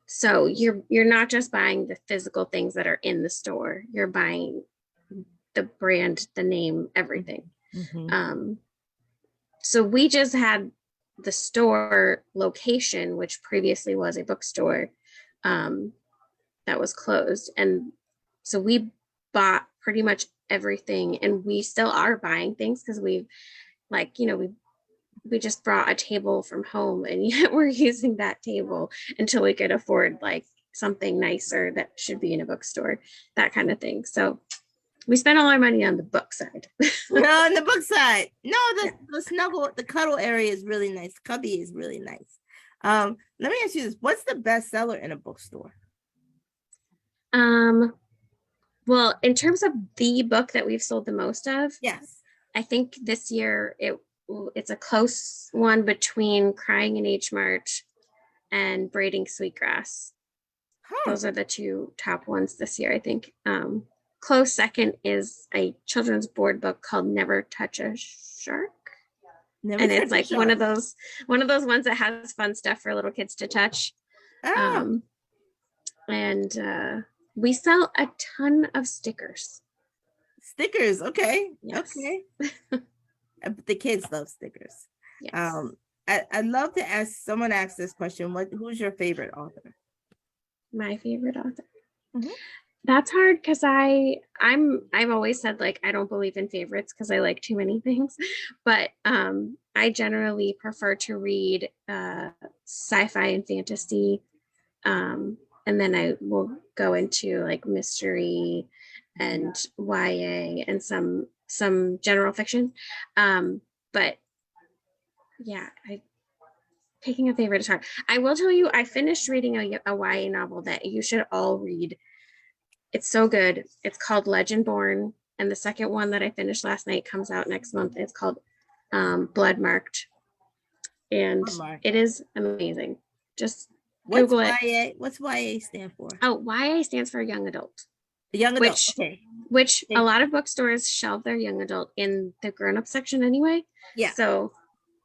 So you're not just buying the physical things that are in the store. You're buying the brand, the name, everything. So we just had the store location, which previously was a bookstore, that was closed. And so we bought pretty much everything, and we still are buying things because we just brought a table from home, and yet we're using that table until we could afford like something nicer that should be in a bookstore, that kind of thing. So we spent all our money on the book side. On the book side. No, the snuggle, the cuddle area is really nice. Cubby is really nice. Let me ask you this. What's the best seller in a bookstore? Well, in terms of the book that we've sold the most of, Yes. I think this year it's a close one between Crying in H March and Braiding Sweetgrass. Huh. Those are the two top ones this year, I think. Close second is a children's board book called Never Touch a Shark. Never And touch it's a like shark. one of those ones that has fun stuff for little kids to touch. Ah, And we sell a ton of stickers. stickers. Okay. Yes. Okay. The kids love stickers. Yes. I'd love to ask someone ask this question. Who's your favorite author? My favorite author. Mhm. That's hard because I've always said like I don't believe in favorites because I like too many things, but I generally prefer to read sci-fi and fantasy, and then I will go into like mystery and YA and some general fiction, but yeah, picking a favorite is hard. I will tell you, I finished reading a YA novel that you should all read. It's so good. It's called Legend Born. And the second one that I finished last night comes out next month. It's called Blood Marked. And it is amazing. Just What's Google it. YA? What's YA stand for? Oh, YA stands for young adult. Young adult. Okay. Which Okay. a lot of bookstores shelve their young adult in the grown-up section anyway. Yeah. So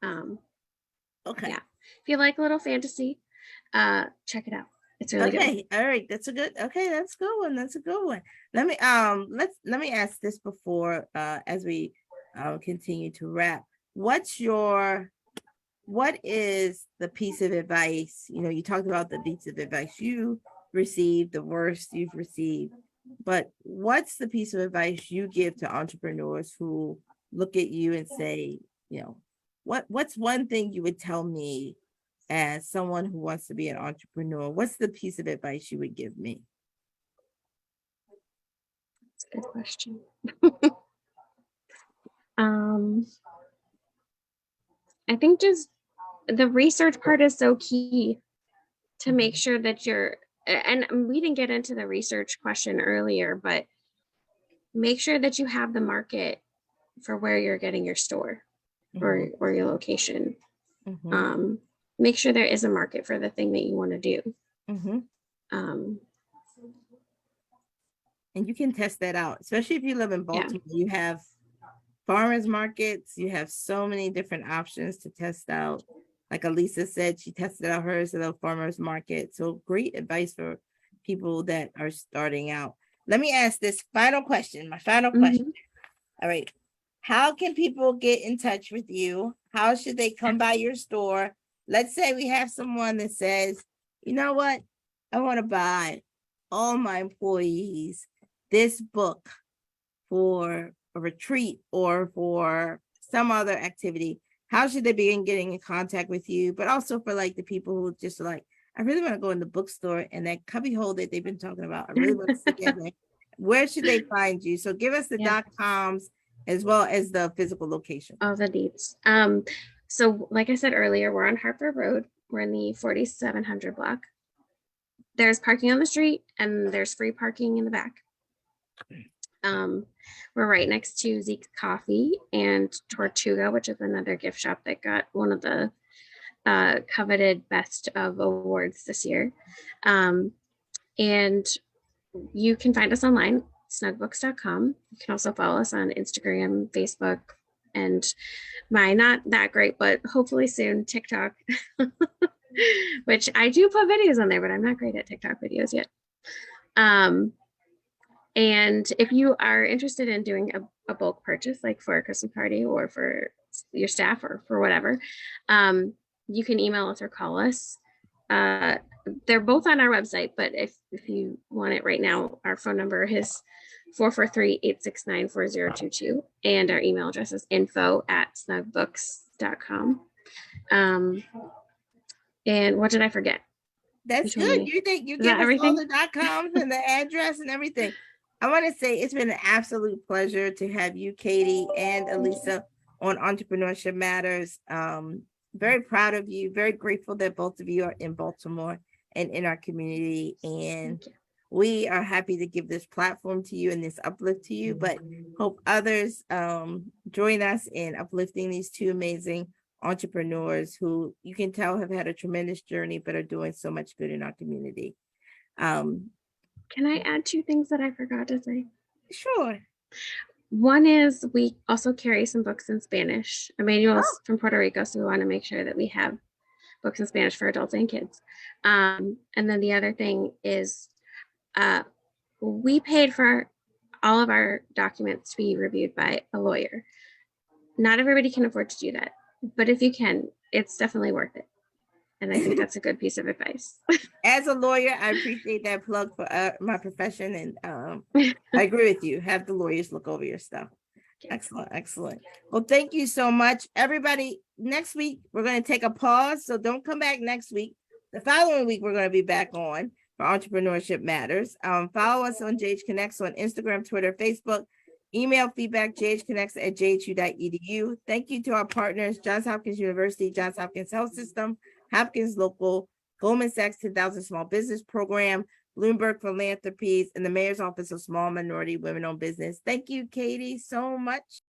okay. Yeah. If you like a little fantasy, check it out. It's really good. Okay. All right. That's a good one. That's a good one. Let me ask this before as we continue to wrap. What is the piece of advice? You talked about the piece of advice you received, the worst you've received, but what's the piece of advice you give to entrepreneurs who look at you and say, what's one thing you would tell me as someone who wants to be an entrepreneur? What's the piece of advice you would give me? That's a good question. I think just the research part is so key to make sure that and we didn't get into the research question earlier, but make sure that you have the market for where you're getting your store or your location. Make sure there is a market for the thing that you want to do. And you can test that out, especially if you live in Baltimore. You have farmers markets, you have so many different options to test out. Like Alisa said, she tested out hers at a farmers market. So great advice for people that are starting out. Let me ask this final question, my final question. All right. How can people get in touch with you? How should they come by your store? Let's say we have someone that says, you know what? I want to buy all my employees this book for a retreat or for some other activity. How should they begin getting in contact with you? But also for like the people who just like, I really want to go in the bookstore and that cubby hole that they've been talking about. I really want to sit there. Where should they find you? So give us the .coms as well as the physical location. All the deets. So like I said earlier, we're on Harper Road. We're in the 4700 block. There's parking on the street and there's free parking in the back. We're right next to Zeke's Coffee and Tortuga, which is another gift shop that got one of the coveted best of awards this year. And you can find us online, snugbooks.com. You can also follow us on Instagram, Facebook, and my not that great, but hopefully soon TikTok, which I do put videos on there, but I'm not great at TikTok videos yet. And if you are interested in doing a bulk purchase, like for a Christmas party or for your staff or for whatever, you can email us or call us. They're both on our website, but if you want it right now, our phone number is 443-869-4022. And our email address is info@snugbooks.com. And what did I forget? That's good. You think you give us all the .coms and the address and everything. I want to say it's been an absolute pleasure to have you, Katie, and Alisa on Entrepreneurship Matters. Very proud of you. Very grateful that both of you are in Baltimore and in our community. And We are happy to give this platform to you and this uplift to you, but hope others join us in uplifting these two amazing entrepreneurs who you can tell have had a tremendous journey, but are doing so much good in our community. Can I add two things that I forgot to say? Sure. One is we also carry some books in Spanish. Emmanuel's from Puerto Rico, so we want to make sure that we have books in Spanish for adults and kids. And then the other thing is we paid for all of our documents to be reviewed by a lawyer. Not everybody can afford to do that, but if you can, it's definitely worth it. And I think that's a good piece of advice. As a lawyer, I appreciate that plug for my profession, and I agree with you. Have the lawyers look over your stuff. Excellent, excellent. Well, thank you so much, everybody. Next week, we're going to take a pause, so don't come back next week. The following week, we're going to be back on for Entrepreneurship Matters. Follow us on JH Connects on Instagram, Twitter, Facebook. Email feedback, jhconnects@jhu.edu. Thank you to our partners, Johns Hopkins University, Johns Hopkins Health System, Hopkins Local, Goldman Sachs 10,000 Small Business Program, Bloomberg Philanthropies, and the Mayor's Office of Small Minority Women-Owned Business. Thank you, Katie, so much.